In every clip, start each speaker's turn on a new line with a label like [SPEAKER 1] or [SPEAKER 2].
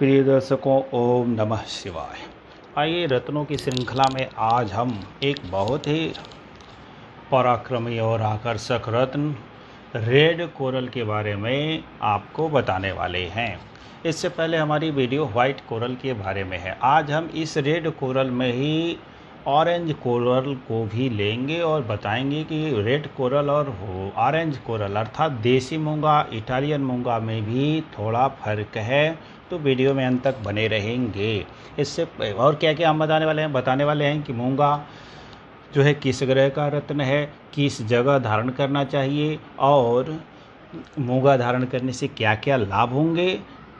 [SPEAKER 1] प्रिय दर्शकों, ओम नमः शिवाय। आइए रत्नों की श्रृंखला में आज हम एक बहुत ही पराक्रमी और आकर्षक रत्न रेड कोरल के बारे में आपको बताने वाले हैं। इससे पहले हमारी वीडियो वाइट कोरल के बारे में है। आज हम इस रेड कोरल में ही ऑरेंज कोरल को भी लेंगे और बताएंगे कि रेड कोरल और ऑरेंज कोरल अर्थात देसी मूंगा इटालियन मूंगा में भी थोड़ा फर्क है। तो वीडियो में अंत तक बने रहेंगे। इससे और क्या क्या हम बताने वाले हैं कि मूंगा जो है किस ग्रह का रत्न है, किस जगह धारण करना चाहिए और मूंगा धारण करने से क्या क्या लाभ होंगे,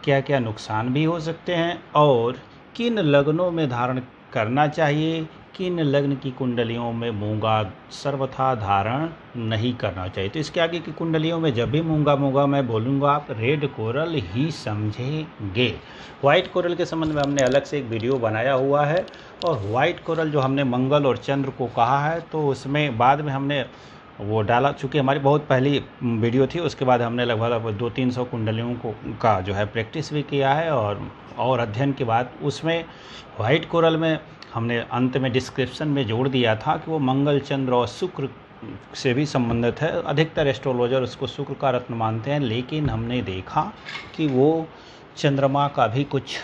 [SPEAKER 1] क्या क्या नुकसान भी हो सकते हैं और किन लग्नों में धारण करना चाहिए, किन लग्न की कुंडलियों में मूंगा सर्वथा धारण नहीं करना चाहिए। तो इसके आगे की कुंडलियों में जब भी मूंगा मैं बोलूँगा आप रेड कोरल ही समझेंगे। वाइट कोरल के संबंध में हमने अलग से एक वीडियो बनाया हुआ है और वाइट कोरल जो हमने मंगल और चंद्र को कहा है तो उसमें बाद में हमने वो डाला, चूँकि हमारी बहुत पहली वीडियो थी। उसके बाद हमने लगभग 200-300 कुंडलियों का जो है प्रैक्टिस भी किया है और अध्ययन के बाद उसमें वाइट कोरल में हमने अंत में डिस्क्रिप्शन में जोड़ दिया था कि वो मंगल, चंद्र और शुक्र से भी संबंधित है। अधिकतर एस्ट्रोलॉजर उसको शुक्र का रत्न मानते हैं, लेकिन हमने देखा कि वो चंद्रमा का भी कुछ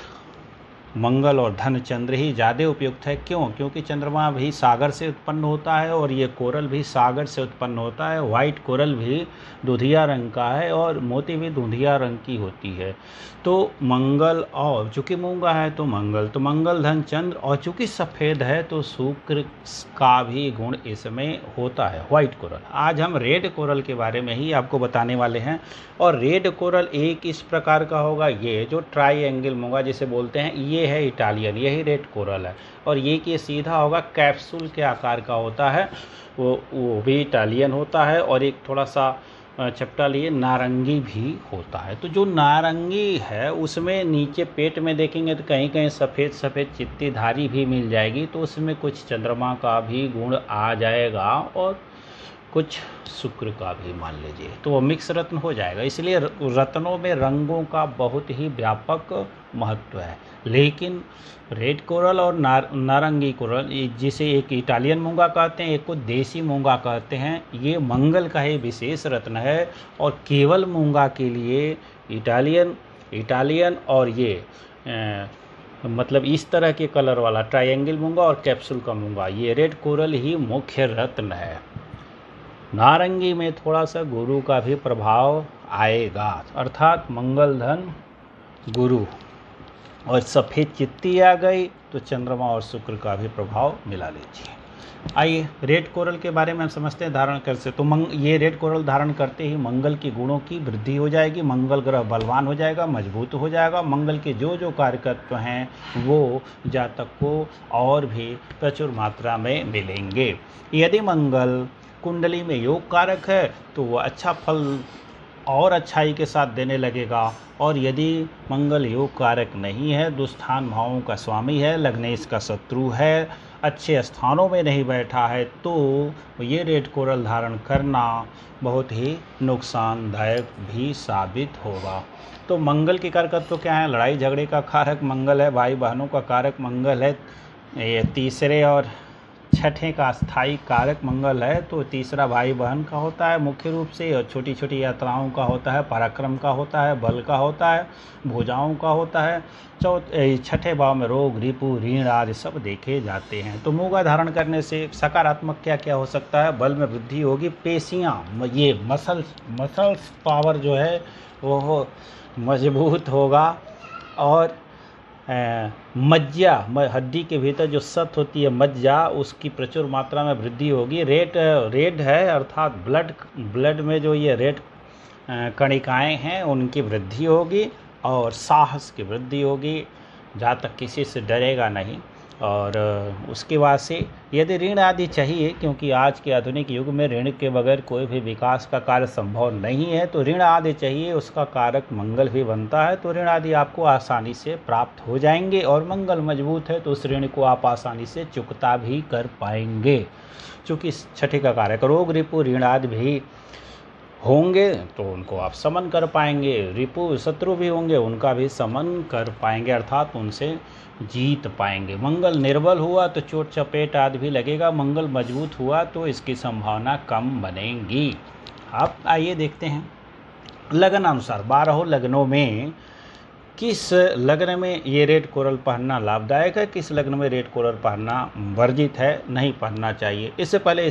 [SPEAKER 1] मंगल और धन चंद्र ही ज़्यादा उपयुक्त है। क्यों? क्योंकि चंद्रमा भी सागर से उत्पन्न होता है और ये कोरल भी सागर से उत्पन्न होता है। वाइट कोरल भी दूधिया रंग का है और मोती भी दूधिया रंग की होती है। तो मंगल और चूँकि मूंगा है तो मंगल धन चंद्र और चूँकि सफ़ेद है तो शुक्र का भी गुण इसमें होता है वाइट कोरल। आज हम रेड कोरल के बारे में ही आपको बताने वाले हैं। और रेड कोरल एक इस प्रकार का होगा, ये जो ट्राइएंगल मूंगा जिसे बोलते हैं ये है इटालियन, यही रेड कोरल है। और ये कि सीधा होगा, कैप्सूल के आकार का होता है, वो भी इटालियन होता है। और एक थोड़ा सा चपटा लिए नारंगी भी होता है। तो जो नारंगी है उसमें नीचे पेट में देखेंगे तो कहीं कहीं सफ़ेद सफ़ेद चित्तीधारी भी मिल जाएगी, तो उसमें कुछ चंद्रमा का भी गुण आ जाएगा और कुछ शुक्र का भी मान लीजिए, तो वो मिक्स रत्न हो जाएगा। इसलिए रत्नों में रंगों का बहुत ही व्यापक महत्व है। लेकिन रेड कोरल और नारंगी कोरल, जिसे एक इटालियन मूंगा कहते हैं, एक को देसी मूंगा कहते हैं, ये मंगल का ही विशेष रत्न है। और केवल मूंगा के लिए इटालियन और ये मतलब इस तरह के कलर वाला ट्रायंगल मूंगा और कैप्सूल का मूंगा, ये रेड कोरल ही मुख्य रत्न है। नारंगी में थोड़ा सा गुरु का भी प्रभाव आएगा, अर्थात मंगल धन गुरु, और सफ़ेद चित्ती आ गई तो चंद्रमा और शुक्र का भी प्रभाव मिला लीजिए। आइए रेड कोरल के बारे में हम समझते हैं। धारण कर से तो ये रेड कोरल धारण करते ही मंगल के गुणों की वृद्धि हो जाएगी, मंगल ग्रह बलवान हो जाएगा, मजबूत हो जाएगा। मंगल के जो जो कारकत्व हैं वो जातक को और भी प्रचुर मात्रा में मिलेंगे। यदि मंगल कुंडली में योग कारक है तो वह अच्छा फल और अच्छाई के साथ देने लगेगा। और यदि मंगल योग कारक नहीं है, दुष्स्थान भावों का स्वामी है, लग्नेश का शत्रु है, अच्छे स्थानों में नहीं बैठा है, तो ये रेड कोरल धारण करना बहुत ही नुकसानदायक भी साबित होगा। तो मंगल के कारकत्व क्या है? लड़ाई झगड़े का कारक मंगल है, भाई बहनों का कारक मंगल है, ये तीसरे और छठे का स्थायी कारक मंगल है। तो तीसरा भाई बहन का होता है मुख्य रूप से, और छोटी छोटी यात्राओं का होता है, पराक्रम का होता है, बल का होता है, भुजाओं का होता है। छठे भाव में रोग, रिपु, ऋण आदि सब देखे जाते हैं। तो मूंगा धारण करने से सकारात्मक क्या क्या हो सकता है? बल में वृद्धि होगी, पेशियाँ, ये मसल्स पावर जो है वो मजबूत होगा। और मज्जा, हड्डी के भीतर जो सत होती है मज्जा, उसकी प्रचुर मात्रा में वृद्धि होगी। रेड है अर्थात ब्लड में जो ये रेड कणिकाएँ हैं उनकी वृद्धि होगी और साहस की वृद्धि होगी, जहाँ तक किसी से डरेगा नहीं। और उसके बाद से यदि ऋण आदि चाहिए, क्योंकि आज के आधुनिक युग में ऋण के बगैर कोई भी विकास का कार्य संभव नहीं है, तो ऋण आदि चाहिए, उसका कारक मंगल भी बनता है। तो ऋण आदि आपको आसानी से प्राप्त हो जाएंगे और मंगल मजबूत है तो उस ऋण को आप आसानी से चुकता भी कर पाएंगे। चूँकि छठे का कारक रोग, रिपु, ऋण आदि भी होंगे तो उनको आप समन कर पाएंगे, रिपु शत्रु भी होंगे उनका भी समन कर पाएंगे, अर्थात उनसे जीत पाएंगे। मंगल निर्बल हुआ तो चोट चपेट आदि भी लगेगा, मंगल मजबूत हुआ तो इसकी संभावना कम बनेगी। अब आइए देखते हैं लगन अनुसार 12 लग्नों में किस लग्न में ये रेड कोरल पहनना लाभदायक है, किस लग्न में रेड कोरल पहनना वर्जित है, नहीं पहनना चाहिए। इससे पहले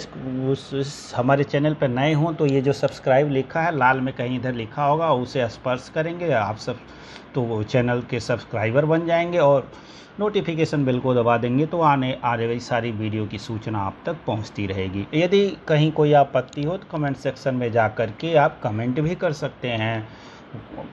[SPEAKER 1] हमारे चैनल पर नए हों तो ये जो सब्सक्राइब लिखा है लाल में कहीं इधर लिखा होगा उसे स्पर्श करेंगे आप सब तो वो चैनल के सब्सक्राइबर बन जाएंगे और नोटिफिकेशन बेल को दबा देंगे तो आने वाली सारी वीडियो की सूचना आप तक पहुंचती रहेगी। यदि कहीं कोई आपत्ति हो तो कमेंट सेक्शन में जा कर के आप कमेंट भी कर सकते हैं,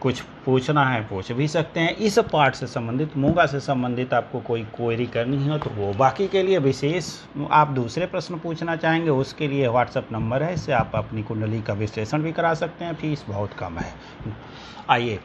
[SPEAKER 1] कुछ पूछना है पूछ भी सकते हैं। इस पार्ट से संबंधित मूंगा से संबंधित आपको कोई क्वेरी करनी हो तो वो, बाकी के लिए विशेष आप दूसरे प्रश्न पूछना चाहेंगे उसके लिए व्हाट्सएप नंबर है, इससे आप अपनी कुंडली का विश्लेषण भी करा सकते हैं, फीस बहुत कम है। आइए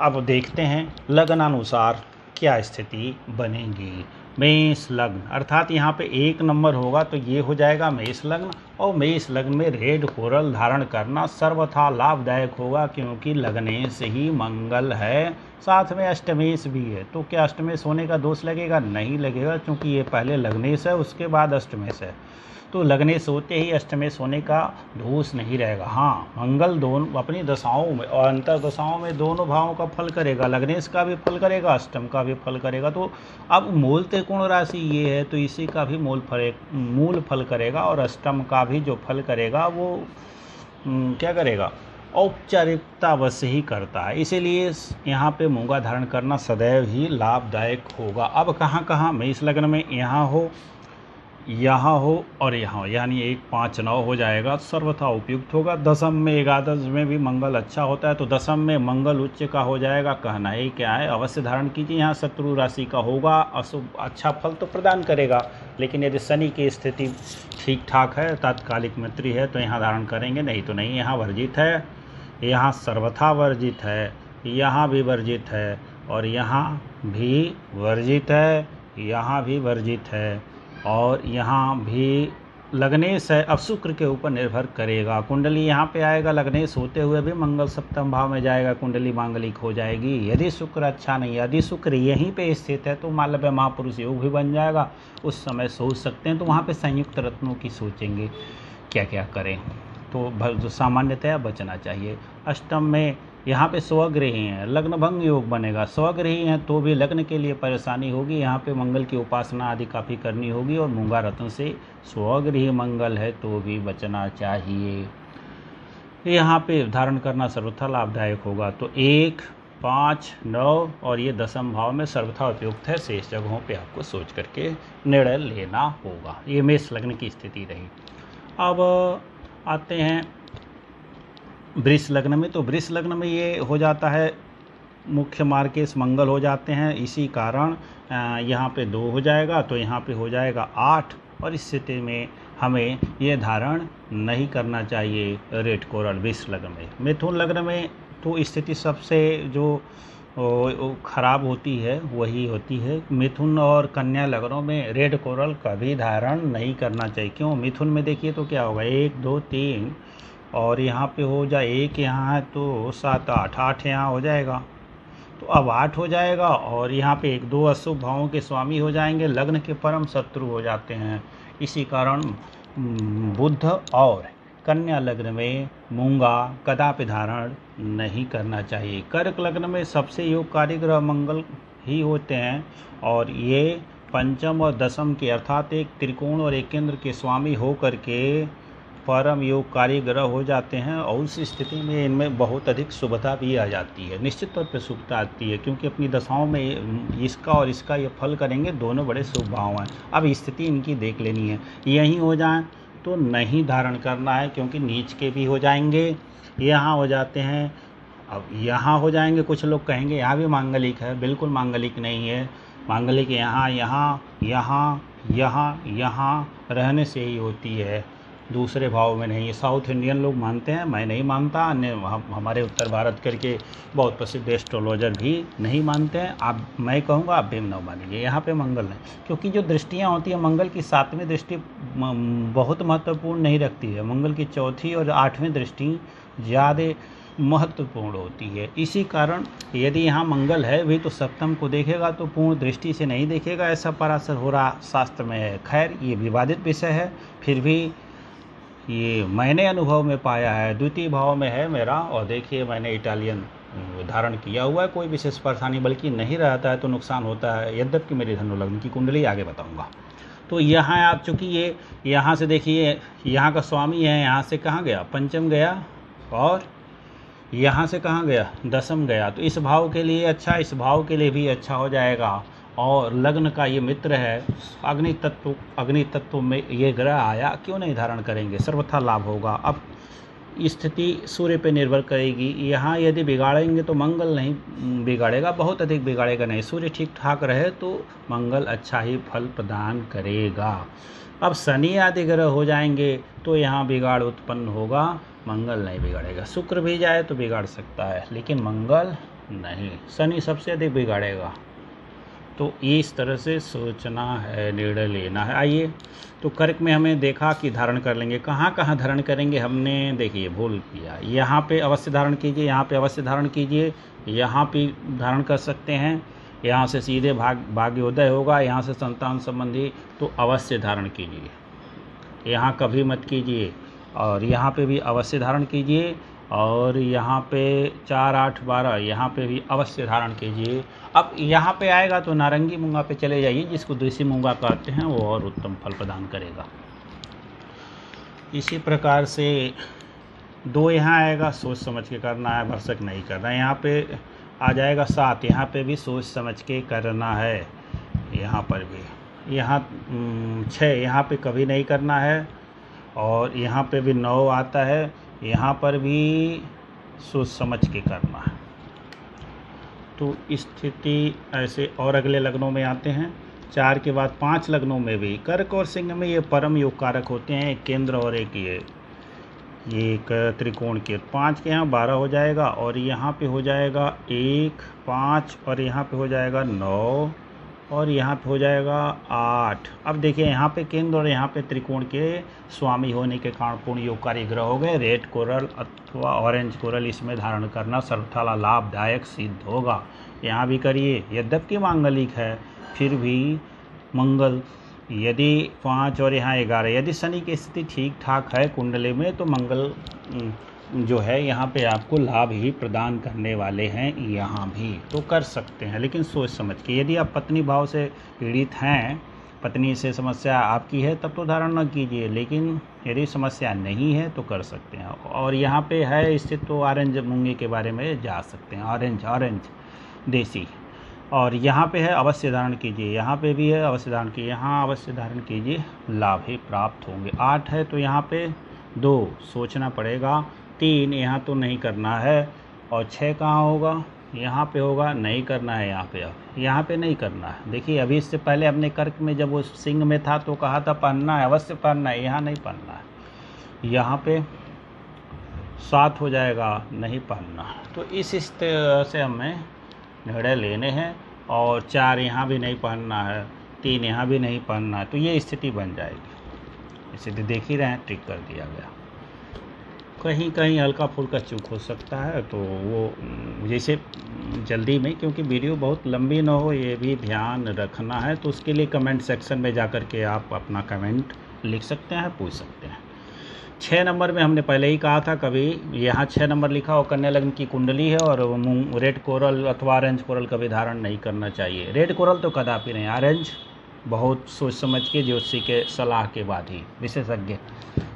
[SPEAKER 1] अब देखते हैं लगनानुसार क्या स्थिति बनेगी। मेष लग्न अर्थात यहाँ पे 1 नंबर होगा तो ये हो जाएगा मेष लग्न, और मेष लग्न में रेड कोरल धारण करना सर्वथा लाभदायक होगा क्योंकि लग्नेश ही मंगल है, साथ में अष्टमेश भी है। तो क्या अष्टमेश होने का दोष लगेगा? नहीं लगेगा, क्योंकि ये पहले लग्नेश है उसके बाद अष्टमेश है, तो लग्नेश होते ही अष्टमेश होने का दोष नहीं रहेगा। हाँ, मंगल दोनों अपनी दशाओं में और अंतर दशाओं में दोनों भावों का फल करेगा, लग्नेश का भी फल करेगा, अष्टम का भी फल करेगा। तो अब मूल त्रिकोण राशि ये है तो इसी का भी मूल फल करेगा, और अष्टम का भी जो फल करेगा वो क्या करेगा? औपचारिकता वश ही करता है, इसीलिए यहाँ पे मूंगा धारण करना सदैव ही लाभदायक होगा। अब कहाँ कहाँ मेष लग्न में यहाँ हो और यहाँ हो, यानी 1, 5, 9 हो जाएगा, सर्वथा उपयुक्त होगा। दशम में एकादश में भी मंगल अच्छा होता है तो दशम में मंगल उच्च का हो जाएगा, कहना ही क्या है। अवश्य धारण कीजिए, यहाँ शत्रु राशि का होगा, अशुभ अच्छा फल तो प्रदान करेगा, लेकिन यदि शनि की स्थिति ठीक ठाक है, तात्कालिक मित्री है तो यहाँ धारण करेंगे, नहीं तो नहीं। यहाँ वर्जित है, यहाँ सर्वथा वर्जित है, यहाँ भी वर्जित है, और यहाँ भी वर्जित है, यहाँ भी वर्जित है, और यहाँ भी लग्नेश है। अब शुक्र के ऊपर निर्भर करेगा, कुंडली यहाँ पे आएगा, लग्नेश होते हुए भी मंगल सप्तम भाव में जाएगा, कुंडली मांगलिक हो जाएगी। यदि शुक्र अच्छा नहीं है, यदि शुक्र यहीं पे स्थित है तो मालव्य महापुरुष योग भी बन जाएगा, उस समय सोच सकते हैं। तो वहाँ पे संयुक्त रत्नों की सोचेंगे क्या क्या करें, तो सामान्यतया बचना चाहिए। अष्टम में यहाँ पे स्वगृही हैं, लग्न भंग योग बनेगा, स्वगृही हैं तो भी लग्न के लिए परेशानी होगी, यहाँ पे मंगल की उपासना आदि काफ़ी करनी होगी, और मूंगा रत्न से स्वगृही मंगल है तो भी बचना चाहिए। यहाँ पे धारण करना सर्वथा लाभदायक होगा। तो 1, 5, 9 और ये दशम भाव में सर्वथा उपयुक्त है, शेष जगहों पे आपको सोच करके निर्णय लेना होगा। ये मेष लग्न की स्थिति रही। अब आते हैं वृष लग्न में, तो वृष लग्न में ये हो जाता है मुख्य मार्केश मंगल हो जाते हैं, इसी कारण यहाँ पे 2 हो जाएगा, तो यहाँ पे हो जाएगा 8, और इस स्थिति में हमें ये धारण नहीं करना चाहिए रेड कोरल वृष लग्न में। मिथुन लग्न में तो स्थिति सबसे जो खराब होती है वही होती है। मिथुन और कन्या लग्नों में रेड कोरल कभी धारण नहीं करना चाहिए। क्यों? मिथुन में देखिए तो क्या होगा, 1, 2, 3 और यहाँ पे हो जाए 1 यहाँ है तो 7, 8, 8 यहाँ हो जाएगा, तो अब 8 हो जाएगा, और यहाँ पे 1, 2 अशुभ भावों के स्वामी हो जाएंगे, लग्न के परम शत्रु हो जाते हैं। इसी कारण बुध और कन्या लग्न में मूंगा कदापि धारण नहीं करना चाहिए। कर्क लग्न में सबसे योगकारी ग्रह मंगल ही होते हैं, और ये पंचम और दशम के अर्थात एक त्रिकोण और एक केंद्र के स्वामी हो करके परम योगकारी ग्रह हो जाते हैं, और उस स्थिति में इनमें बहुत अधिक शुभता भी आ जाती है, निश्चित तौर पे शुभता आती है, क्योंकि अपनी दशाओं में इसका और इसका ये फल करेंगे, दोनों बड़े शुभ भाव हैं। अब स्थिति इनकी देख लेनी है, यहीं हो जाए तो नहीं धारण करना है, क्योंकि नीच के भी हो जाएंगे, यहाँ हो जाते हैं, अब यहाँ हो जाएंगे। कुछ लोग कहेंगे यहाँ भी मांगलिक है, बिल्कुल मांगलिक नहीं है। मांगलिक यहाँ यहाँ यहाँ यहाँ यहाँ रहने से ही होती है, दूसरे भाव में नहीं है। साउथ इंडियन लोग मानते हैं, मैं नहीं मानता, अन्य हमारे उत्तर भारत करके बहुत प्रसिद्ध एस्ट्रोलॉजर भी नहीं मानते हैं। आप, मैं कहूँगा आप भी न मानिए, यहाँ पे मंगल है, क्योंकि जो दृष्टियाँ होती हैं मंगल की 7वीं दृष्टि बहुत महत्वपूर्ण नहीं रखती है, मंगल की 4थी और 8वीं दृष्टि ज़्यादा महत्वपूर्ण होती है। इसी कारण यदि यहाँ मंगल है भी तो सप्तम को देखेगा तो पूर्ण दृष्टि से नहीं देखेगा, ऐसा पराशर हो रहा शास्त्र में है। खैर ये विवादित विषय है, फिर भी ये मैंने अनुभव में पाया है। द्वितीय भाव में है मेरा, और देखिए मैंने इटालियन धारण किया हुआ है, कोई विशेष परेशानी बल्कि नहीं रहता है तो नुकसान होता है, यद्यपि मेरी धनु लग्न की कुंडली आगे बताऊंगा। तो यहाँ आप चूँकि ये यहाँ से देखिए यहाँ का स्वामी है, यहाँ से कहाँ गया, पंचम गया, और यहाँ से कहाँ गया, दसम गया। तो इस भाव के लिए अच्छा, इस भाव के लिए भी अच्छा हो जाएगा। और लग्न का ये मित्र है, अग्नि तत्व में ये ग्रह आया, क्यों नहीं धारण करेंगे, सर्वथा लाभ होगा। अब स्थिति सूर्य पे निर्भर करेगी। यहाँ यदि बिगाड़ेंगे तो मंगल नहीं बिगाड़ेगा, बहुत अधिक बिगाड़ेगा नहीं। सूर्य ठीक ठाक रहे तो मंगल अच्छा ही फल प्रदान करेगा। अब शनि आदि ग्रह हो जाएंगे तो यहाँ बिगाड़ उत्पन्न होगा, मंगल नहीं बिगाड़ेगा। शुक्र भी जाए तो बिगाड़ सकता है, लेकिन मंगल नहीं, शनि सबसे अधिक बिगाड़ेगा। तो इस तरह से सोचना है, निर्णय लेना है। आइए, तो कर्क में हमें देखा कि धारण कर लेंगे, कहाँ कहाँ धारण करेंगे हमने देखिए भूल किया। यहाँ पे अवश्य धारण कीजिए, यहाँ पे अवश्य धारण कीजिए, यहाँ पे धारण कर सकते हैं। यहाँ से सीधे भाग्योदय होगा, यहाँ से संतान संबंधी तो अवश्य धारण कीजिए, यहाँ कभी मत कीजिए। और यहाँ पे भी अवश्य धारण कीजिए, और यहाँ पे 4, 8, 12 यहाँ पे भी अवश्य धारण कीजिए। अब यहाँ पे आएगा तो नारंगी मूंगा पे चले जाइए, जिसको देसी मूंगा कहते हैं, वो और उत्तम फल प्रदान करेगा। इसी प्रकार से 2 यहाँ आएगा, सोच समझ के करना है, भरसक नहीं करना है। यहाँ पे आ जाएगा 7, यहाँ पे भी सोच समझ के करना है। यहाँ पर भी यहाँ 6 यहाँ पे कभी नहीं करना है, और यहाँ पे भी 9 आता है, यहाँ पर भी सोच समझ के करना है। तो स्थिति ऐसे। और अगले लग्नों में आते हैं, 4 के बाद 5 लग्नों में भी कर्क और सिंह में ये परम योग कारक होते हैं, एक केंद्र और एक ये एक त्रिकोण के। 5 के यहाँ 12 हो जाएगा, और यहाँ पे हो जाएगा 1, 5, और यहाँ पे हो जाएगा 9, और यहाँ पे हो जाएगा 8। अब देखिए यहाँ पे केंद्र और यहाँ पे त्रिकोण के स्वामी होने के कारण पूर्ण योगकारी ग्रह हो गए। रेड कोरल अथवा ऑरेंज कोरल इसमें धारण करना सर्वथा लाभदायक सिद्ध होगा। यहाँ भी करिए, यद्यपि मांगलिक है फिर भी मंगल यदि 5 और यहाँ 11, यदि शनि की स्थिति ठीक ठाक है कुंडली में तो मंगल जो है यहाँ पे आपको लाभ ही प्रदान करने वाले हैं। यहाँ भी तो कर सकते हैं, लेकिन सोच समझ के। यदि आप पत्नी भाव से पीड़ित हैं, पत्नी से समस्या आपकी है, तब तो धारण न कीजिए, लेकिन यदि समस्या नहीं है तो कर सकते हैं। और यहाँ पे है स्थित तो ऑरेंज मूंगे के बारे में जा सकते हैं, ऑरेंज देसी। और यहाँ पे है अवश्य धारण कीजिए, यहाँ पे भी है अवश्य धारण कीजिए, यहाँ अवश्य धारण कीजिए, लाभ ही प्राप्त होंगे। 8 है तो यहाँ पे 2 सोचना पड़ेगा, 3 यहाँ तो नहीं करना है, और 6 कहाँ होगा, यहाँ पे होगा, नहीं करना है यहाँ पे। अब यहाँ पे नहीं करना है। देखिए अभी इससे पहले हमने कर्क में जब वो सिंह में था तो कहा था पहनना है, अवश्य पहनना है, यहाँ नहीं पहनना है। यहाँ पे 7 हो जाएगा, नहीं पहनना। तो इस तरह से हमें निर्णय लेने हैं। और 4 यहाँ भी नहीं पहनना है, 3 यहाँ भी नहीं पहनना है, तो ये स्थिति बन जाएगी। स्थिति देख ही रहे हैं, टिक कर दिया गया। कहीं कहीं हल्का फुल्का चूक हो सकता है, तो वो जैसे जल्दी में, क्योंकि वीडियो बहुत लंबी ना हो ये भी ध्यान रखना है। तो उसके लिए कमेंट सेक्शन में जा कर के आप अपना कमेंट लिख सकते हैं, पूछ सकते हैं। 6 नंबर में हमने पहले ही कहा था, कभी यहाँ 6 नंबर लिखा हो, कन्या लग्न की कुंडली है, और रेड कोरल अथवा ऑरेंज कोरल कभी धारण नहीं करना चाहिए। रेड कोरल तो कदापि नहीं, ऑरेंज बहुत सोच समझ के ज्योतिषी के सलाह के बाद ही, विशेषज्ञ।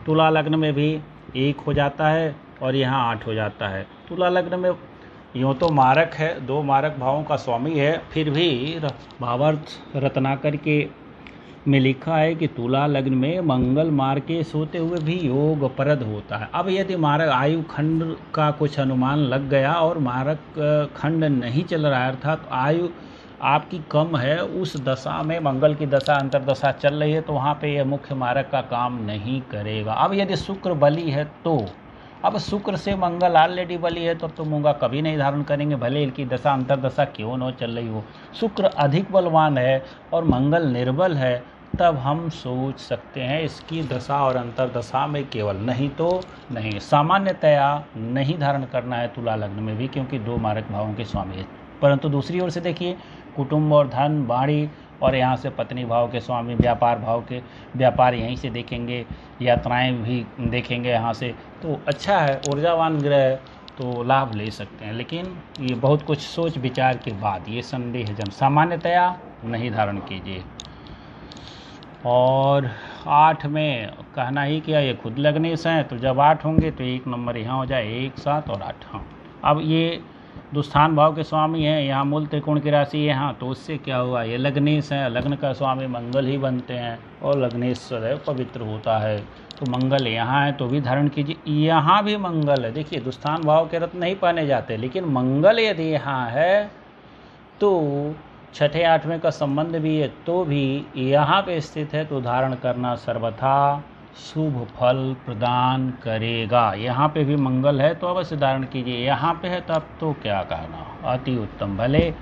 [SPEAKER 1] तुला लग्न में भी 1 हो जाता है, और यहाँ 8 हो जाता है। तुला लग्न में यूँ तो मारक है, 2 मारक भावों का स्वामी है, फिर भी भावार्थ रत्नाकर के में लिखा है कि तुला लग्न में मंगल मार के सोते हुए भी योगप्रद होता है। अब यदि मारक आयु खंड का कुछ अनुमान लग गया और मारक खंड नहीं चल रहा है, अर्थात आयु आपकी कम है, उस दशा में मंगल की दशा अंतर्दशा चल रही है, तो वहाँ पे यह मुख्य मारक का काम नहीं करेगा। अब यदि शुक्र बली है तो, अब शुक्र से मंगल ऑलरेडी बली है, तो मूंगा कभी नहीं धारण करेंगे, भले इनकी दशा अंतर्दशा क्यों न चल रही हो। शुक्र अधिक बलवान है और मंगल निर्बल है, तब हम सोच सकते हैं इसकी दशा और अंतर्दशा में केवल, नहीं तो नहीं। सामान्यतया नहीं धारण करना है तुला लग्न में भी, क्योंकि 2 मारक भावों के स्वामी है। परंतु दूसरी ओर से देखिए, कुटुंब और धन, वाणी और यहाँ से पत्नी भाव के स्वामी, व्यापार भाव के, व्यापार यहीं से देखेंगे, यात्राएं भी देखेंगे यहाँ से, तो अच्छा है, ऊर्जावान ग्रह, तो लाभ ले सकते हैं। लेकिन ये बहुत कुछ सोच विचार के बाद ये संदेहजन, सामान्यतया नहीं धारण कीजिए। और 8 में कहना ही क्या, ये खुद लग्नेश हैं, तो जब 8 होंगे तो 1 नंबर यहाँ हो जाए, 1, 7 और 8। हाँ, अब ये दुस्थान भाव के स्वामी हैं, यहाँ मूल त्रिकोण की राशि है, हाँ, तो उससे क्या हुआ, ये लग्नेश हैं, लग्न का स्वामी मंगल ही बनते हैं और लग्नेश सदैव पवित्र होता है, तो मंगल यहाँ है तो भी धारण कीजिए। यहाँ भी मंगल है, देखिए दुस्थान भाव के रत्न नहीं पहने जाते, लेकिन मंगल यदि यहाँ है तो 6ठे 8वें का संबंध भी है, तो भी यहाँ पे स्थित है, तो धारण करना सर्वथा शुभ फल प्रदान करेगा। यहाँ पे भी मंगल है तो अवश्य धारण कीजिए, यहाँ पे है तब तो क्या कहना, अति उत्तम। भले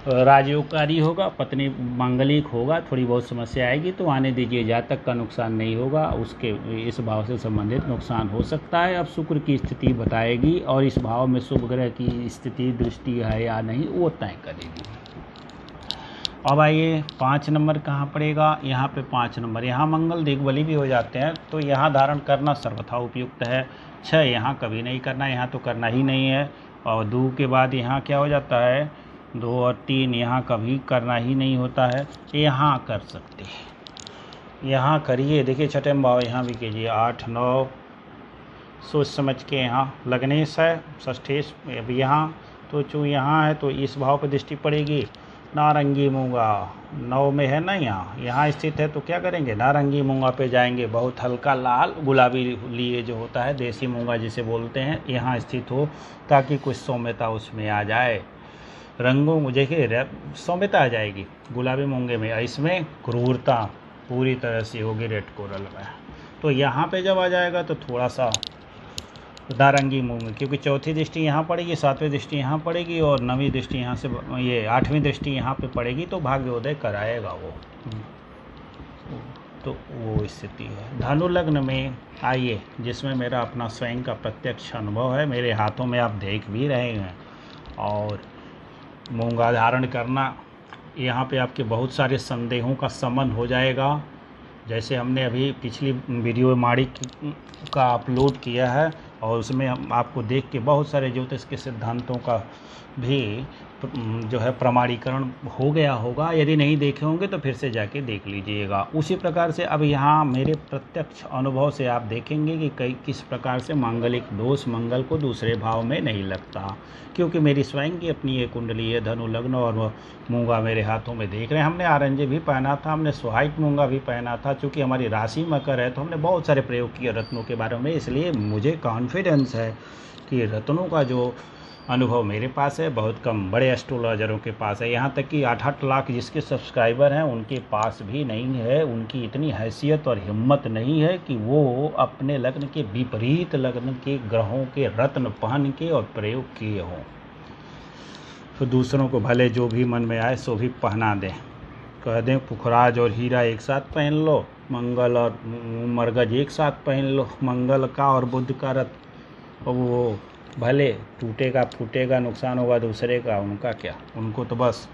[SPEAKER 1] राजयोगकारी होगा, पत्नी मांगलिक होगा, थोड़ी बहुत समस्या आएगी तो आने दीजिए, जातक का नुकसान नहीं होगा, उसके इस भाव से संबंधित नुकसान हो सकता है। अब शुक्र की स्थिति बताएगी और इस भाव में शुभ ग्रह की स्थिति दृष्टि है या नहीं वो तय करेगी। अब आइए 5 नंबर कहाँ पड़ेगा, यहाँ पे 5 नंबर, यहाँ मंगल दिग्बली भी हो जाते हैं, तो यहाँ धारण करना सर्वथा उपयुक्त है। 6 यहाँ कभी नहीं करना, यहाँ तो करना ही नहीं है। और 2 के बाद यहाँ क्या हो जाता है, 2 और 3 यहाँ कभी करना ही नहीं होता है, यहाँ कर सकते हैं, यहाँ करिए। देखिए 6ठे भाव यहाँ भी कीजिए, 8, 9 सोच समझ के, यहाँ लग्नेश है, षष्ठेश अब यहाँ, तो चूँ यहाँ है तो इस भाव पर दृष्टि पड़ेगी। नारंगी मूंगा 9 में है ना, यहाँ स्थित है, तो क्या करेंगे, नारंगी मूंगा पे जाएंगे, बहुत हल्का लाल गुलाबी लिए जो होता है, देसी मूंगा जिसे बोलते हैं, यहाँ स्थित हो ताकि कुछ सौम्यता उसमें आ जाए। रंगों देखिए सौम्यता आ जाएगी गुलाबी मूंगे में, इसमें क्रूरता पूरी तरह से होगी रेड कोरल में। तो यहाँ पे जब आ जाएगा तो थोड़ा सा नारंगी मूंग, क्योंकि चौथी दृष्टि यहाँ पड़ेगी, 7वीं दृष्टि यहाँ पड़ेगी और 9वीं दृष्टि यहाँ से, ये 8वीं दृष्टि यहाँ पे पड़ेगी, तो भाग्योदय कराएगा वो, तो वो स्थिति है। धनु लग्न में आइए, जिसमें मेरा अपना स्वयं का प्रत्यक्ष अनुभव है, मेरे हाथों में आप देख भी रहे हैं। और मूंगा धारण करना, यहाँ पे आपके बहुत सारे संदेहों का शमन हो जाएगा। जैसे हमने अभी पिछली वीडियो माड़ी का अपलोड किया है और उसमें हम आपको देख के बहुत सारे ज्योतिष के सिद्धांतों का भी जो है प्रमाणीकरण हो गया होगा। यदि नहीं देखे होंगे तो फिर से जाके देख लीजिएगा। उसी प्रकार से अब यहाँ मेरे प्रत्यक्ष अनुभव से आप देखेंगे कि किस प्रकार से मांगलिक दोष मंगल को दूसरे भाव में नहीं लगता, क्योंकि मेरी स्वयं की अपनी एक कुंडली है, धनु लग्न, और मूंगा मेरे हाथों में देख रहे हैं। हमने ऑरेंज भी पहना था, हमने स्वाइट मूंगा भी पहना था, चूँकि हमारी राशि मकर है तो हमने बहुत सारे प्रयोग किए रत्नों के बारे में। इसलिए मुझे कॉन्फिडेंस है कि रत्नों का जो अनुभव मेरे पास है बहुत कम बड़े एस्ट्रोलॉजरों के पास है, यहाँ तक कि 8-8 लाख जिसके सब्सक्राइबर हैं उनके पास भी नहीं है। उनकी इतनी हैसियत और हिम्मत नहीं है कि वो अपने लग्न के विपरीत लग्न के ग्रहों के रत्न पहन के और प्रयोग किए हों। तो दूसरों को भले जो भी मन में आए सो भी पहना दें, कह दें पुखराज और हीरा एक साथ पहन लो, मंगल और मरगज एक साथ पहन लो, मंगल का और बुध का रत्न, और वो भले टूटेगा फूटेगा नुकसान होगा दूसरे का, उनका क्या, उनको तो बस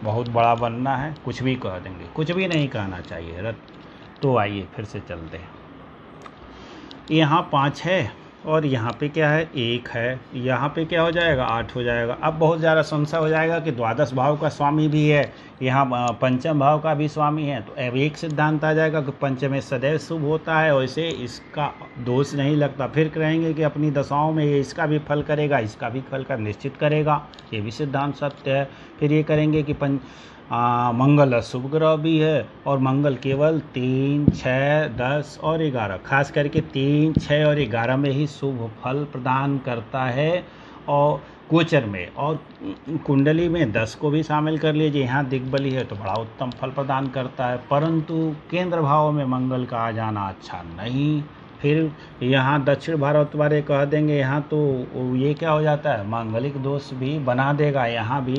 [SPEAKER 1] बहुत बड़ा बनना है, कुछ भी कह देंगे, कुछ भी नहीं कहना चाहिए रत्न। तो आइए फिर से चलते हैं। यहाँ 5 है और यहाँ पे क्या है, 1 है, यहाँ पे क्या हो जाएगा, 8 हो जाएगा। अब बहुत ज़्यादा संशय हो जाएगा कि द्वादश भाव का स्वामी भी है, यहाँ पंचम भाव का भी स्वामी है, तो अब एक सिद्धांत आ जाएगा कि पंचम सदैव शुभ होता है और इसे इसका दोष नहीं लगता। फिर कहेंगे कि अपनी दशाओं में ये इसका भी फल करेगा, इसका भी फल कर निश्चित करेगा, ये भी सिद्धांत सत्य है। फिर ये करेंगे कि मंगल शुभ ग्रह भी है और मंगल केवल 3, 6, 10 और 11, खास करके 3, 6 और 11 में ही शुभ फल प्रदान करता है, और गोचर में और कुंडली में 10 को भी शामिल कर लीजिए, यहाँ दिग्बली है तो बड़ा उत्तम फल प्रदान करता है। परंतु केंद्र भाव में मंगल का आ जाना अच्छा नहीं। फिर यहाँ दक्षिण भारत वाले कह देंगे यहाँ तो ये क्या हो जाता है, मांगलिक दोष भी बना देगा यहाँ भी,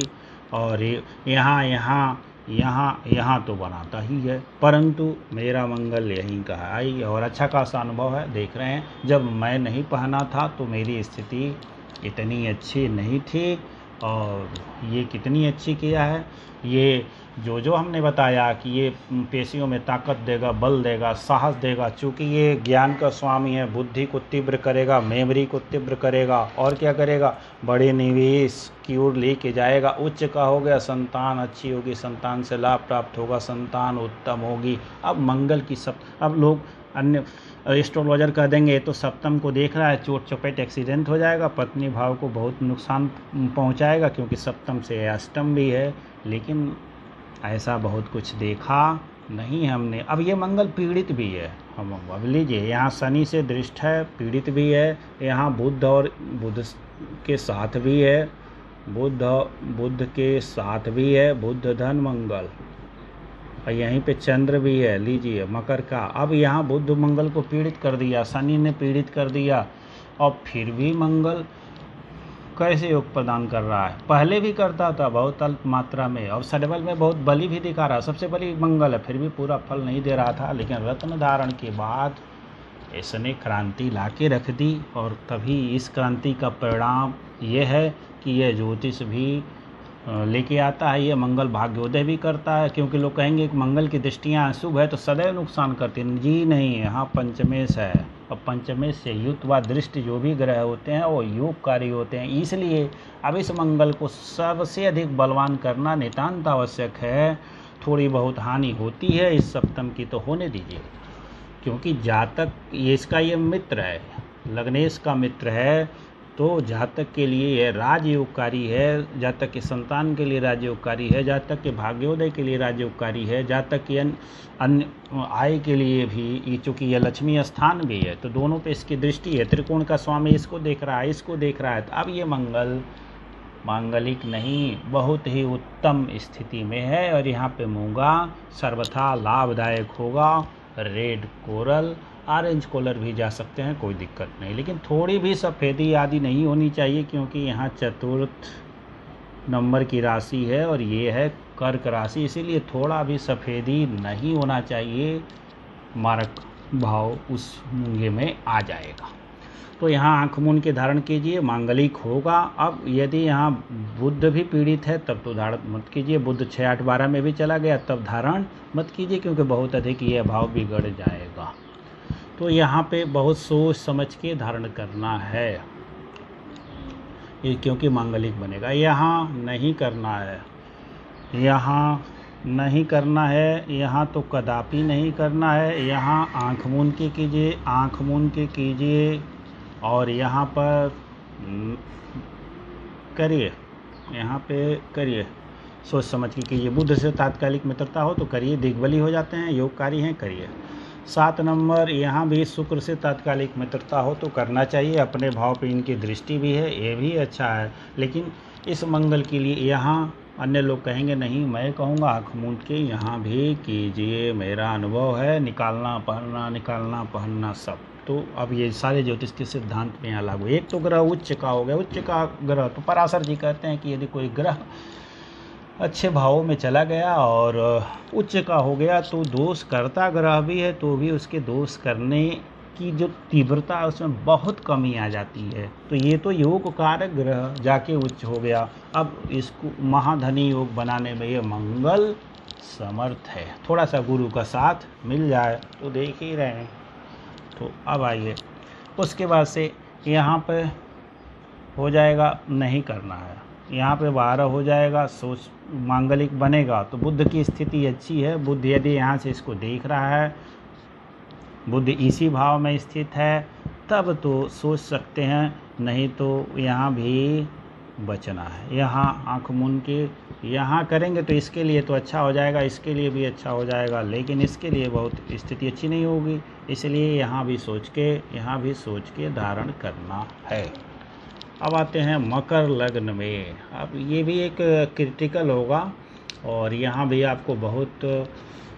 [SPEAKER 1] और यहाँ यहाँ तो बनाता ही है, परंतु मेरा मंगल यहीं का है। आई और अच्छा खासा अनुभव है, देख रहे हैं। जब मैं नहीं पहना था तो मेरी स्थिति इतनी अच्छी नहीं थी, और ये कितनी अच्छी किया है। ये जो हमने बताया कि ये पेशियों में ताकत देगा, बल देगा, साहस देगा, चूँकि ये ज्ञान का स्वामी है, बुद्धि को तीव्र करेगा, मेमोरी को तीव्र करेगा, और क्या करेगा, बड़े निवेश की ओर लेके जाएगा। उच्च का हो गया, संतान अच्छी होगी, संतान से लाभ प्राप्त होगा, संतान उत्तम होगी। अब मंगल की अब लोग अन्य एस्ट्रोलॉजर कह देंगे तो सप्तम को देख रहा है, चोट चपेट एक्सीडेंट हो जाएगा, पत्नी भाव को बहुत नुकसान पहुंचाएगा, क्योंकि सप्तम से अष्टम भी है। लेकिन ऐसा बहुत कुछ देखा नहीं हमने। अब ये मंगल पीड़ित भी है, हम अब लीजिए, यहाँ शनि से दृष्ट है, पीड़ित भी है। यहाँ बुध और बुध के साथ भी है, बुध के साथ भी है, बुध धन मंगल, और यहीं पे चंद्र भी है, लीजिए मकर का। अब यहाँ बुध मंगल को पीड़ित कर दिया, शनि ने पीड़ित कर दिया, और फिर भी मंगल कैसे योग प्रदान कर रहा है। पहले भी करता था बहुत अल्प मात्रा में, और सर्वल में बहुत बली भी दिखा रहा, सबसे बली मंगल है, फिर भी पूरा फल नहीं दे रहा था। लेकिन रत्न धारण के बाद इसने क्रांति ला के रख दी, और तभी इस क्रांति का परिणाम ये है कि यह ज्योतिष भी लेके आता है। ये मंगल भाग्योदय भी करता है, क्योंकि लोग कहेंगे कि मंगल की दृष्टियाँ शुभ है तो सदैव नुकसान करती हैं। जी नहीं, यहाँ पंचमेश है, और पंचमेश से युक्त व दृष्टि जो भी ग्रह होते हैं वो योगकारी होते हैं। इसलिए अब इस मंगल को सबसे अधिक बलवान करना नितांत आवश्यक है। थोड़ी बहुत हानि होती है इस सप्तम की तो होने दीजिए, क्योंकि जातक ये इसका ये मित्र है, लग्नेश का मित्र है, तो जातक के लिए यह राजयोगकारी है, जातक के संतान के लिए राजयोगकारी है, जातक के भाग्योदय के लिए राजयोगकारी है, जातक के अन्य आय के लिए भी, चूँकि यह लक्ष्मी स्थान भी है तो दोनों पे इसकी दृष्टि है। त्रिकोण का स्वामी इसको देख रहा है, इसको देख रहा है। तो अब ये मंगल मांगलिक नहीं, बहुत ही उत्तम स्थिति में है, और यहाँ पे मूंगा सर्वथा लाभदायक होगा। रेड कोरल, ऑरेंज कलर भी जा सकते हैं, कोई दिक्कत नहीं, लेकिन थोड़ी भी सफ़ेदी आदि नहीं होनी चाहिए, क्योंकि यहाँ चतुर्थ नंबर की राशि है और ये है कर्क राशि, इसीलिए थोड़ा भी सफ़ेदी नहीं होना चाहिए, मारक भाव उस मूंगे में आ जाएगा। तो यहाँ आँख मूंद के धारण कीजिए, मांगलिक होगा। अब यदि यहाँ बुध भी पीड़ित है तब तो धारण मत कीजिए, बुध 6, 8, 12 में भी चला गया तब धारण मत कीजिए, क्योंकि बहुत अधिक ये भाव बिगड़ जाएगा। तो यहाँ पे बहुत सोच समझ के धारण करना है, ये क्योंकि मांगलिक बनेगा। यहाँ नहीं करना है, यहाँ नहीं करना है, यहाँ तो कदापि नहीं करना है। यहाँ आँख मूंद के कीजिए, आँख मूंद के कीजिए, और यहाँ पर करिए, यहाँ पे करिए, सोच समझ के कीजिए। बुध से तात्कालिक मित्रता हो तो करिए, दिग्बली हो जाते हैं, योगकारी हैं, करिए। 7 नंबर, यहाँ भी शुक्र से तात्कालिक मित्रता हो तो करना चाहिए, अपने भाव पे इनकी दृष्टि भी है, ये भी अच्छा है। लेकिन इस मंगल के लिए यहाँ अन्य लोग कहेंगे नहीं, मैं कहूँगा आँख मूंद के यहाँ भी कीजिए, मेरा अनुभव है। निकालना पहनना सब, तो अब ये सारे ज्योतिष के सिद्धांत में यहाँ लागू। एक तो ग्रह उच्च का हो गया, उच्च का ग्रह तो पराशर जी कहते हैं कि यदि कोई ग्रह अच्छे भावों में चला गया और उच्च का हो गया तो दोष करता ग्रह भी है तो भी उसके दोष करने की जो तीव्रता है उसमें बहुत कमी आ जाती है। तो ये तो योग कारक ग्रह जाके उच्च हो गया, अब इसको महाधनी योग बनाने में ये मंगल समर्थ है। थोड़ा सा गुरु का साथ मिल जाए तो देख ही रहे हैं। तो अब आइए, उसके बाद से यहाँ पे हो जाएगा, नहीं करना है, यहाँ पे 12 हो जाएगा, सोच मांगलिक बनेगा। तो बुध की स्थिति अच्छी है, बुध यदि यहाँ से इसको देख रहा है, बुध इसी भाव में स्थित है, तब तो सोच सकते हैं, नहीं तो यहाँ भी बचना है। यहाँ आँख मूंद के यहाँ करेंगे तो इसके लिए तो अच्छा हो जाएगा, इसके लिए भी अच्छा हो जाएगा, लेकिन इसके लिए बहुत स्थिति अच्छी नहीं होगी, इसलिए यहाँ भी सोच के धारण करना है। अब आते हैं मकर लग्न में। अब ये भी एक क्रिटिकल होगा, और यहाँ भी आपको बहुत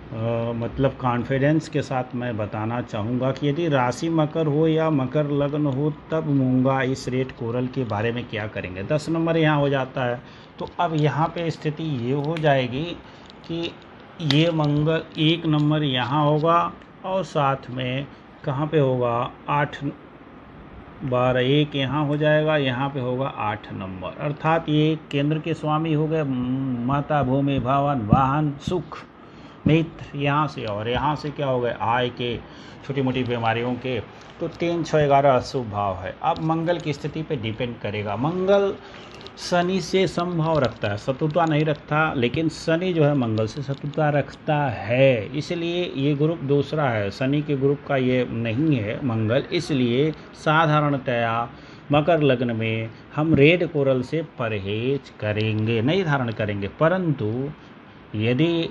[SPEAKER 1] मतलब कॉन्फिडेंस के साथ मैं बताना चाहूँगा कि यदि राशि मकर हो या मकर लग्न हो तब मूंगा इस रेड कोरल के बारे में क्या करेंगे। 10 नंबर यहाँ हो जाता है। तो अब यहाँ पे स्थिति ये हो जाएगी कि ये मंगल 1 नंबर यहाँ होगा और साथ में कहाँ पे होगा 8 12 1 यहाँ हो जाएगा, यहाँ पे होगा 8 नंबर, अर्थात ये केंद्र के स्वामी हो गए माता, भूमि, भवन, वाहन, सुख, मित्र, यहाँ से और यहाँ से क्या हो गए आय के, छोटी मोटी बीमारियों के। तो 3 6 11 अशुभ भाव है। अब मंगल की स्थिति पे डिपेंड करेगा। मंगल शनि से समभाव रखता है, शत्रुता नहीं रखता, लेकिन शनि जो है मंगल से शत्रुता रखता है, इसलिए ये ग्रुप दूसरा है, शनि के ग्रुप का ये नहीं है मंगल। इसलिए साधारणतया मकर लग्न में हम रेड कोरल से परहेज करेंगे, नहीं धारण करेंगे। परंतु यदि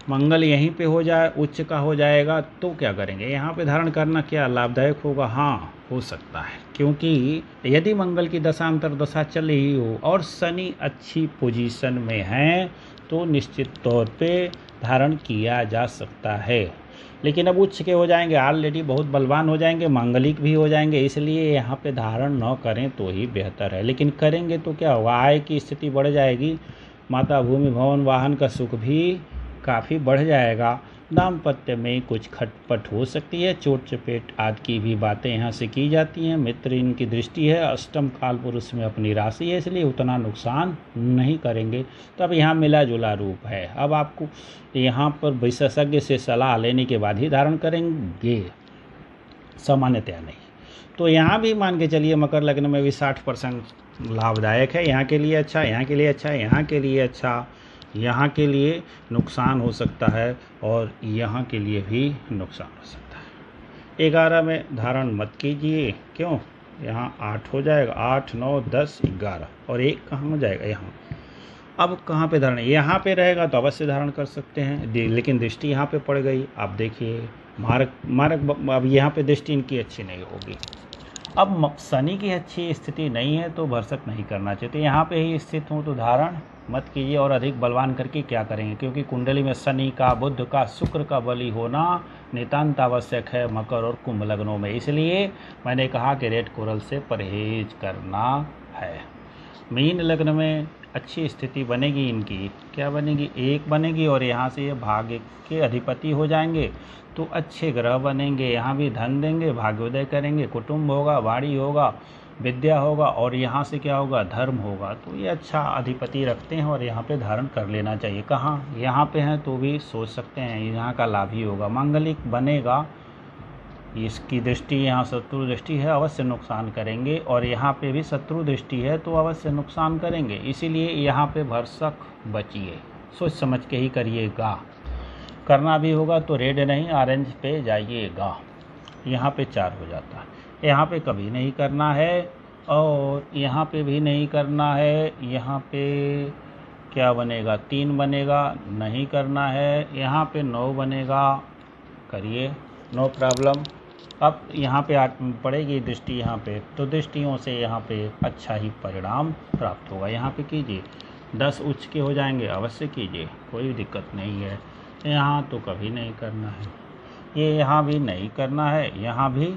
[SPEAKER 1] मंगल यहीं पे हो जाए, उच्च का हो जाएगा, तो क्या करेंगे? यहाँ पे धारण करना क्या लाभदायक होगा? हाँ, हो सकता है, क्योंकि यदि मंगल की दशांतर दशा चल रही हो और शनि अच्छी पोजीशन में है तो निश्चित तौर पे धारण किया जा सकता है। लेकिन अब उच्च के हो जाएंगे, ऑलरेडी बहुत बलवान हो जाएंगे, मांगलिक भी हो जाएंगे, इसलिए यहाँ पे धारण न करें तो ही बेहतर है। लेकिन करेंगे तो क्या होगा? आय की स्थिति बढ़ जाएगी, माता, भूमि, भवन, वाहन का सुख भी काफ़ी बढ़ जाएगा। दाम्पत्य में कुछ खटपट हो सकती है, चोट चपेट आदि की भी बातें यहाँ से की जाती हैं। मित्र इनकी दृष्टि है, अष्टम काल पुरुष में अपनी राशि है, इसलिए उतना नुकसान नहीं करेंगे। तो अब यहाँ मिला जुला रूप है। अब आपको यहाँ पर विशेषज्ञ से सलाह लेने के बाद ही धारण करेंगे, सामान्यतया नहीं। तो यहाँ भी मान के चलिए मकर लग्न में भी 60% लाभदायक है, यहाँ के लिए अच्छा, यहाँ के लिए अच्छा, यहाँ के लिए अच्छा, यहाँ के लिए नुकसान हो सकता है और यहाँ के लिए भी नुकसान हो सकता है। 11 में धारण मत कीजिए, क्यों? यहाँ 8 हो जाएगा, 8 9 10 11 और 1 कहाँ हो जाएगा? यहाँ। अब कहाँ पे धारण? यहाँ पे रहेगा तो अवश्य धारण कर सकते हैं, लेकिन दृष्टि यहाँ पे पड़ गई। आप देखिए मारक अब यहाँ पे दृष्टि इनकी अच्छी नहीं होगी। अब शनि की अच्छी स्थिति नहीं है तो भरसक नहीं करना चाहिए। तो यहाँ पे ही स्थित हूँ तो धारण मत कीजिए। और अधिक बलवान करके क्या करेंगे? क्योंकि कुंडली में शनि का, बुध का, शुक्र का बली होना नितांत आवश्यक है मकर और कुंभ लग्नों में। इसलिए मैंने कहा कि रेड कोरल से परहेज करना है। मीन लग्न में अच्छी स्थिति बनेगी, इनकी क्या बनेगी? 1 बनेगी और यहाँ से ये भाग्य के अधिपति हो जाएंगे तो अच्छे ग्रह बनेंगे, यहाँ भी धन देंगे, भाग्योदय करेंगे, कुटुंब होगा, वाणी होगा, विद्या होगा और यहाँ से क्या होगा? धर्म होगा। तो ये अच्छा अधिपति रखते हैं और यहाँ पे धारण कर लेना चाहिए। कहाँ? यहाँ पे हैं तो भी सोच सकते हैं, यहाँ का लाभ ही होगा, मांगलिक बनेगा। इसकी दृष्टि यहाँ शत्रु दृष्टि है, अवश्य नुकसान करेंगे, और यहाँ पे भी शत्रु दृष्टि है तो अवश्य नुकसान करेंगे। इसीलिए यहाँ पे भरसक बचिए, सोच समझ के ही करिएगा। करना भी होगा तो रेड नहीं ऑरेंज पे जाइएगा। यहाँ पे 4 हो जाता है, यहाँ पे कभी नहीं करना है और यहाँ पे भी नहीं करना है। यहाँ पे क्या बनेगा? 3 बनेगा, नहीं करना है। यहाँ पे 9 बनेगा, करिए, नो प्रॉब्लम। अब यहाँ पे पड़ेगी दृष्टि यहाँ पे, तो दृष्टियों से यहाँ पे अच्छा ही परिणाम प्राप्त होगा। यहाँ पे कीजिए, 10 उच्च के हो जाएंगे, अवश्य कीजिए, कोई दिक्कत नहीं है। यहाँ तो कभी नहीं करना है, ये यहाँ भी नहीं करना है, यहाँ भी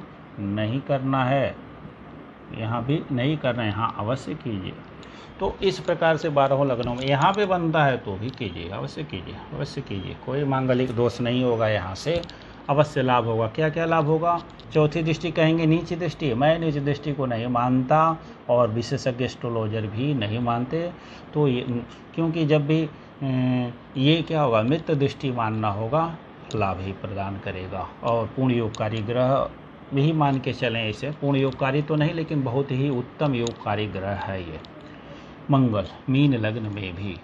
[SPEAKER 1] नहीं करना है, यहाँ भी नहीं करना है, यहाँ अवश्य कीजिए। तो इस प्रकार से 12 लग्नों में यहाँ पे बनता है तो भी कीजिए, अवश्य कीजिए, अवश्य कीजिए, कोई मांगलिक दोष नहीं होगा। यहाँ से अवश्य लाभ होगा। क्या क्या लाभ होगा? चौथी दृष्टि कहेंगे नीची दृष्टि, मैं नीची दृष्टि को नहीं मानता और विशेषज्ञ एस्ट्रोलॉजर भी नहीं मानते। तो ये क्योंकि जब भी ये क्या होगा? मित्र दृष्टि मानना होगा, लाभ ही प्रदान करेगा। और पूर्ण योगकारी ग्रह भी मान के चलें इसे, पूर्ण योगकारी तो नहीं लेकिन बहुत ही उत्तम योगकारी ग्रह है ये मंगल, मीन लग्न में भी।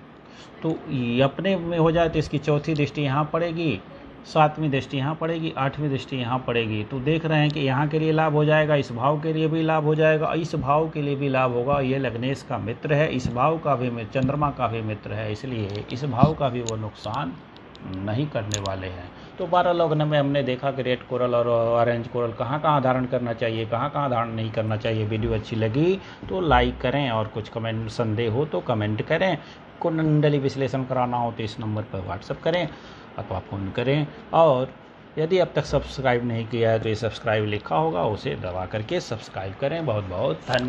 [SPEAKER 1] तो ये अपने में हो जाए तो इसकी चौथी दृष्टि यहाँ पड़ेगी, 7वीं दृष्टि यहाँ पड़ेगी, 8वीं दृष्टि यहाँ पड़ेगी। तो देख रहे हैं कि यहाँ के लिए लाभ हो जाएगा, इस भाव के लिए भी लाभ हो जाएगा, इस भाव के लिए भी लाभ होगा। ये लग्नेश का मित्र है, इस भाव का भी मित्र, चंद्रमा का भी मित्र है, इसलिए इस भाव का भी वो नुकसान नहीं करने वाले हैं। तो 12 लग्न में हमने देखा कि रेड कोरल और ऑरेंज कोरल कहाँ कहाँ धारण करना चाहिए, कहाँ कहाँ धारण नहीं करना चाहिए। वीडियो अच्छी लगी तो लाइक करें और कुछ कमेंट संदेह हो तो कमेंट करें। कुंडली विश्लेषण कराना हो तो इस नंबर पर व्हाट्सएप करें अथवा फ़ोन करें। और यदि अब तक सब्सक्राइब नहीं किया है तो ये सब्सक्राइब लिखा होगा, उसे दबा करके सब्सक्राइब करें। बहुत बहुत धन्यवाद।